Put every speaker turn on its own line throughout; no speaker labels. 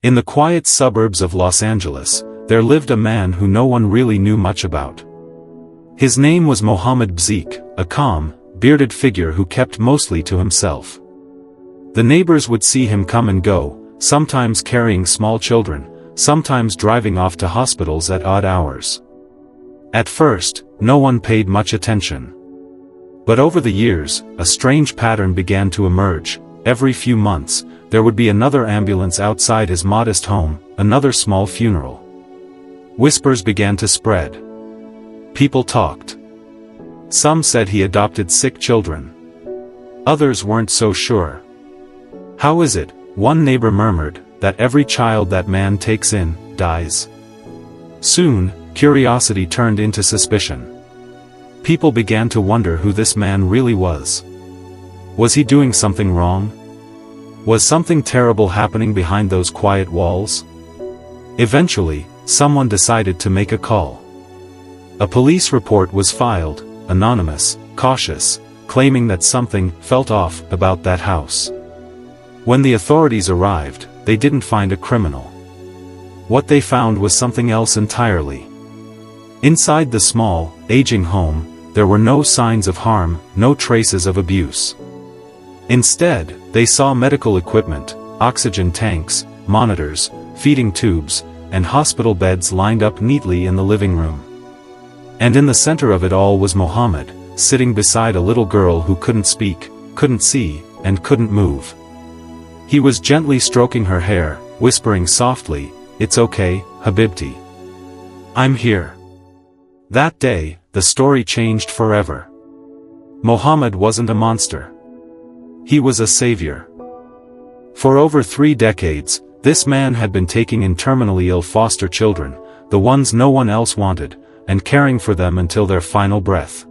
In the quiet suburbs of Los Angeles, there lived a man who no one really knew much about. His name was Mohammed Bzik, a calm, bearded figure who kept mostly to himself. The neighbors would see him come and go, sometimes carrying small children, sometimes driving off to hospitals at odd hours. At first, no one paid much attention. But over the years, a strange pattern began to emerge. Every few months, there would be another ambulance outside his modest home, another small funeral. Whispers began to spread. People talked. Some said he adopted sick children. Others weren't so sure. "How is it," one neighbor murmured, "that every child that man takes in, dies?" Soon, curiosity turned into suspicion. People began to wonder who this man really was. Was he doing something wrong? Was something terrible happening behind those quiet walls? Eventually, someone decided to make a call. A police report was filed, anonymous, cautious, claiming that something felt off about that house. When the authorities arrived, they didn't find a criminal. What they found was something else entirely. Inside the small, aging home, there were no signs of harm, no traces of abuse. Instead, they saw medical equipment, oxygen tanks, monitors, feeding tubes, and hospital beds lined up neatly in the living room. And in the center of it all was Mohammed, sitting beside a little girl who couldn't speak, couldn't see, and couldn't move. He was gently stroking her hair, whispering softly, "It's okay, Habibti. I'm here." That day, the story changed forever. Mohammed wasn't a monster. He was a savior. For over 3 decades, this man had been taking in terminally ill foster children, the ones no one else wanted, and caring for them until their final breath.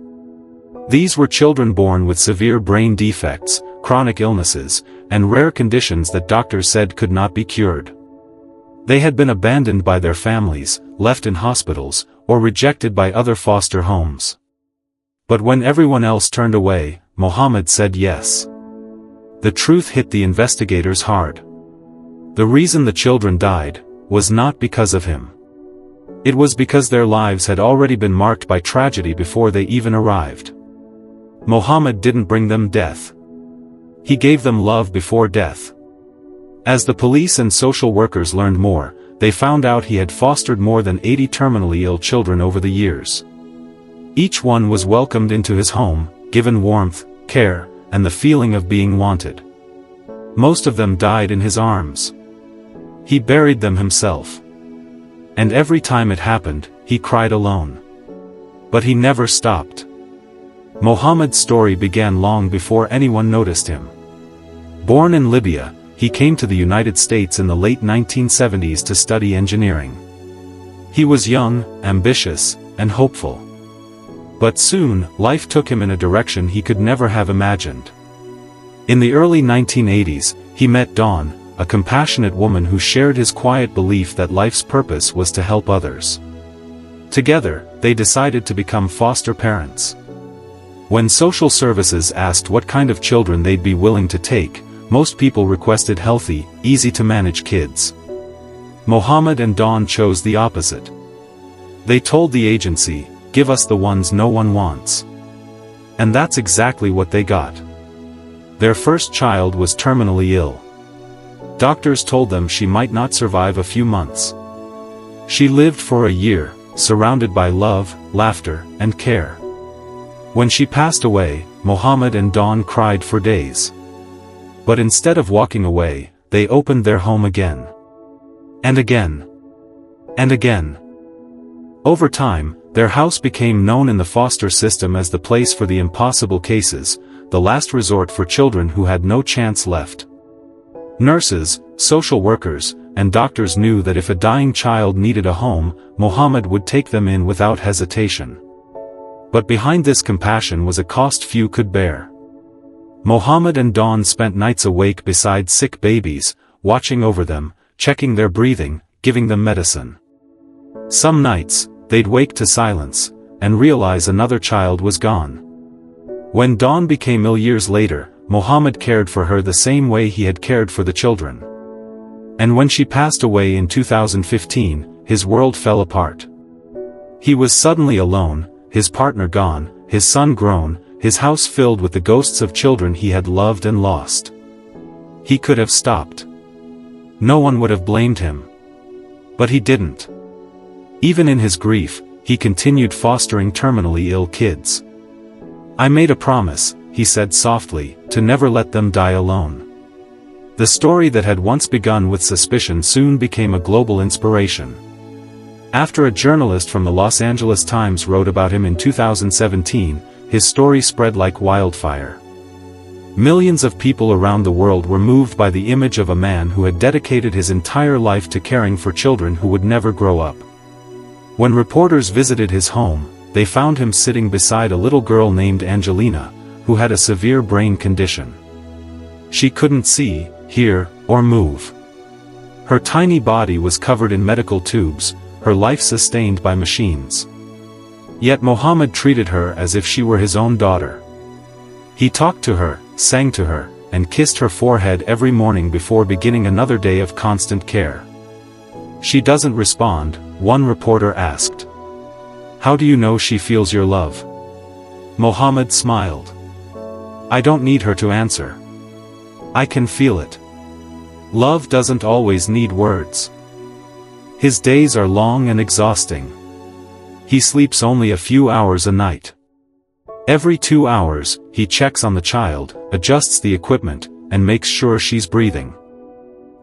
These were children born with severe brain defects, chronic illnesses, and rare conditions that doctors said could not be cured. They had been abandoned by their families, left in hospitals, or rejected by other foster homes. But when everyone else turned away, Mohammed said yes. The truth hit the investigators hard. The reason the children died was not because of him. It was because their lives had already been marked by tragedy before they even arrived. Mohammed didn't bring them death. He gave them love before death. As the police and social workers learned more, they found out he had fostered more than 80 terminally ill children over the years. Each one was welcomed into his home, given warmth, care, and the feeling of being wanted. Most of them died in his arms. He buried them himself. And every time it happened, he cried alone. But he never stopped. Mohammed's story began long before anyone noticed him. Born in Libya, he came to the United States in the late 1970s to study engineering. He was young, ambitious, and hopeful. But soon, life took him in a direction he could never have imagined. In the early 1980s, he met Dawn, a compassionate woman who shared his quiet belief that life's purpose was to help others. Together, they decided to become foster parents. When social services asked what kind of children they'd be willing to take, most people requested healthy, easy-to-manage kids. Mohammed and Dawn chose the opposite. They told the agency, "Give us the ones no one wants." And that's exactly what they got. Their first child was terminally ill. Doctors told them she might not survive a few months. She lived for a year, surrounded by love, laughter, and care. When she passed away, Mohammed and Dawn cried for days. But instead of walking away, they opened their home again. And again. And again. Over time, their house became known in the foster system as the place for the impossible cases, the last resort for children who had no chance left. Nurses, social workers, and doctors knew that if a dying child needed a home, Mohammed would take them in without hesitation. But behind this compassion was a cost few could bear. Mohammed and Dawn spent nights awake beside sick babies, watching over them, checking their breathing, giving them medicine. Some nights, they'd wake to silence, and realize another child was gone. When Dawn became ill years later, Mohammed cared for her the same way he had cared for the children. And when she passed away in 2015, his world fell apart. He was suddenly alone, his partner gone, his son grown, his house filled with the ghosts of children he had loved and lost. He could have stopped. No one would have blamed him. But he didn't. Even in his grief, he continued fostering terminally ill kids. "I made a promise," he said softly, "to never let them die alone." The story that had once begun with suspicion soon became a global inspiration. After a journalist from the Los Angeles Times wrote about him in 2017, his story spread like wildfire. Millions of people around the world were moved by the image of a man who had dedicated his entire life to caring for children who would never grow up. When reporters visited his home, they found him sitting beside a little girl named Angelina, who had a severe brain condition. She couldn't see, hear, or move. Her tiny body was covered in medical tubes, her life sustained by machines. Yet Mohammed treated her as if she were his own daughter. He talked to her, sang to her, and kissed her forehead every morning before beginning another day of constant care. "She doesn't respond," one reporter asked. "How do you know she feels your love?" Mohammed smiled. "I don't need her to answer. I can feel it. Love doesn't always need words." His days are long and exhausting. He sleeps only a few hours a night. Every 2 hours, he checks on the child, adjusts the equipment, and makes sure she's breathing.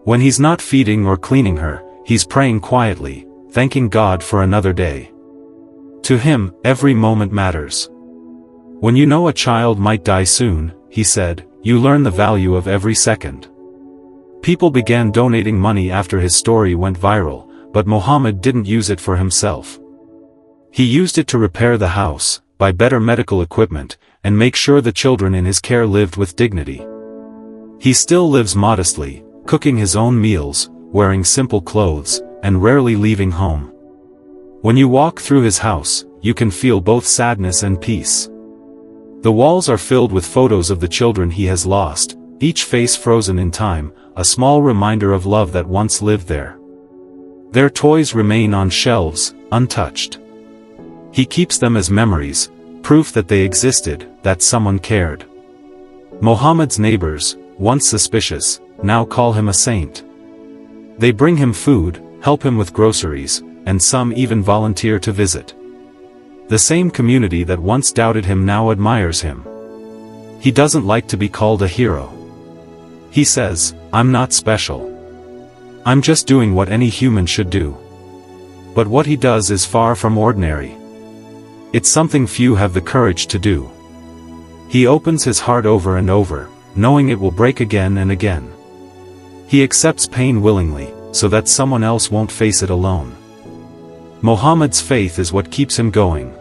When he's not feeding or cleaning her, he's praying quietly, thanking God for another day. To him, every moment matters. "When you know a child might die soon," he said, "you learn the value of every second." People began donating money after his story went viral, but Mohammed didn't use it for himself. He used it to repair the house, buy better medical equipment, and make sure the children in his care lived with dignity. He still lives modestly, cooking his own meals, wearing simple clothes, and rarely leaving home. When you walk through his house, you can feel both sadness and peace. The walls are filled with photos of the children he has lost, each face frozen in time, a small reminder of love that once lived there. Their toys remain on shelves, untouched. He keeps them as memories, proof that they existed, that someone cared. Mohammed's neighbors, once suspicious, now call him a saint. They bring him food, help him with groceries, and some even volunteer to visit. The same community that once doubted him now admires him. He doesn't like to be called a hero. He says, "I'm not special. I'm just doing what any human should do." But what he does is far from ordinary. It's something few have the courage to do. He opens his heart over and over, knowing it will break again and again. He accepts pain willingly, so that someone else won't face it alone. Mohammed's faith is what keeps him going.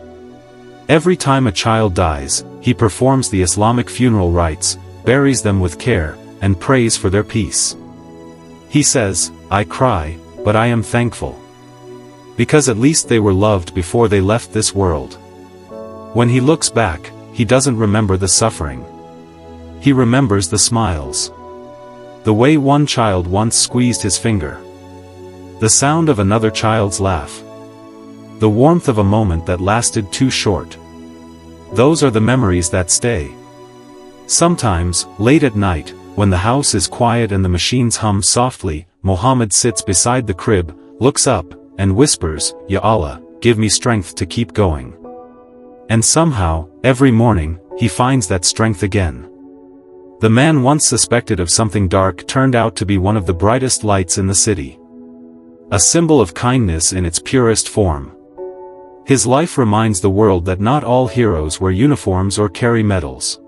Every time a child dies, he performs the Islamic funeral rites, buries them with care, and prays for their peace. He says, "I cry, but I am thankful. Because at least they were loved before they left this world." When he looks back, he doesn't remember the suffering. He remembers the smiles. The way one child once squeezed his finger. The sound of another child's laugh. The warmth of a moment that lasted too short. Those are the memories that stay. Sometimes, late at night, when the house is quiet and the machines hum softly, Mohammed sits beside the crib, looks up, and whispers, "Ya Allah, give me strength to keep going." And somehow, every morning, he finds that strength again. The man once suspected of something dark turned out to be one of the brightest lights in the city. A symbol of kindness in its purest form. His life reminds the world that not all heroes wear uniforms or carry medals.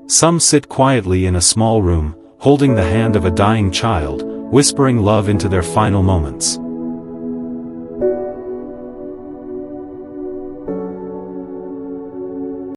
Some sit quietly in a small room, holding the hand of a dying child, whispering love into their final moments.